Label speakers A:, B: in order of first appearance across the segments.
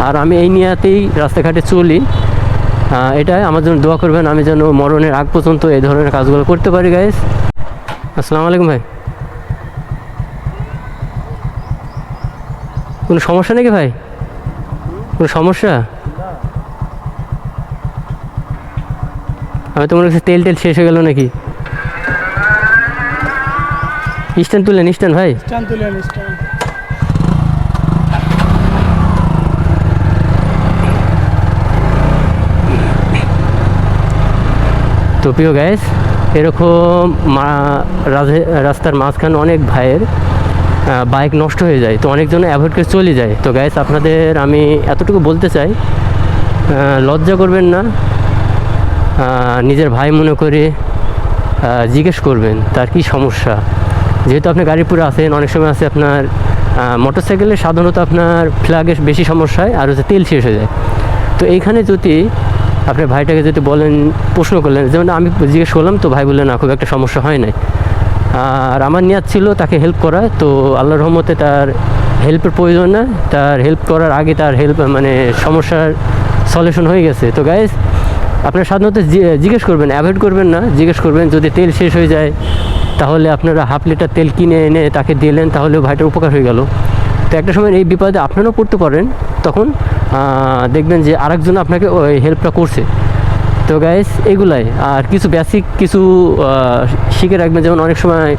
A: আর আমি এই নিয়াতেই রাস্তাঘাটে চলি। এটাই আমার জন্য দোয়া করবেন, আমি যেন মরণের আগ পর্যন্ত এই ধরনের কাজগুলো করতে পারি গাইস। আসসালামু আলাইকুম ভাই। কোনো সমস্যা নাকি ভাই? কোনো সমস্যা? আমি তো মনে করছি তেল শেষ হয়ে গেল নাকি। স্ট্যান্ড তুলেন, স্ট্যান্ড ভাই। তো প্রিয় গাইস, এরকম রাস্তার মাঝখানে অনেক ভাইয়ের বাইক নষ্ট হয়ে যায়, তো অনেকজন অ্যাভয়েড করে চলে যায়। তো গাইস, আপনাদের আমি এতটুকু বলতে চাই, লজ্জা করবেন না, নিজের ভাই মনে করে জিজ্ঞেস করবেন তার কি সমস্যা। যেহেতু আপনি গাড়ির পুরো আছেন, অনেক সময় আছে আপনার মোটর সাইকেলে সাধারণত আপনার ফ্ল্যাগের বেশি সমস্যা হয়, আর হচ্ছে তেল শেষ হয়ে যায়। তো এইখানে যদি আপনার ভাইটাকে যদি বলেন, প্রশ্ন করলেন, যেমন আমি জিজ্ঞেস করলাম, তো ভাই বললেন না, খুব একটা সমস্যা হয় নাই। আর আমার নিয়াত ছিল তাকে হেল্প করা, তো আল্লাহর রহমতে তার হেল্পের প্রয়োজন না, তার হেল্প করার আগে তার মানে সমস্যার সলিউশন হয়ে গেছে। তো গাইস, আপনারা সাধারণত জিজ্ঞেস করবেন, অ্যাভয়েড করবেন না, জিজ্ঞেস করবেন। যদি তেল শেষ হয়ে যায় তাহলে আপনারা হাফ লিটার তেল কিনে এনে তাকে দিলেন, তাহলেও ভাইটার উপকার হয়ে গেল। তো একটা সময় এই বিপদে আপনারাও পড়তে পারেন, তখন দেখবেন যে আরেকজন আপনাকে ওই হেল্পটা করছে। তো গাইস, এগুলাই। আর কিছু বেসিক কিছু শিখে রাখবেন, যেমন অনেক সময়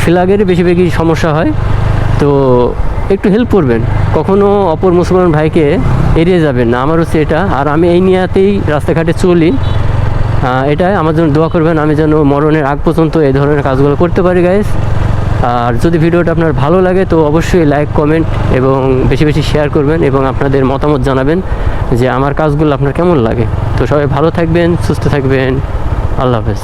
A: ফ্ল্যাগের বেশি বেশি সমস্যা হয়, তো একটু হেল্প করবেন। কখনও অপর মুসলমান ভাইকে এড়িয়ে যাবেন না, আমার হচ্ছে এটা। আর আমি এই নিয়াতেই রাস্তাঘাটে চলি। এটাই আমার জন্য দোয়া করবেন, আমি যেন মরণের আগ পর্যন্ত এই ধরনের কাজগুলো করতে পারি গাইস। আর যদি ভিডিওটা আপনার ভালো লাগে তো অবশ্যই লাইক, কমেন্ট এবং বেশি বেশি শেয়ার করবেন, এবং আপনাদের মতামত জানাবেন যে আমার কাজগুলো আপনার কেমন লাগে। তো সবাই ভালো থাকবেন, সুস্থ থাকবেন। আল্লাহ হাফেজ।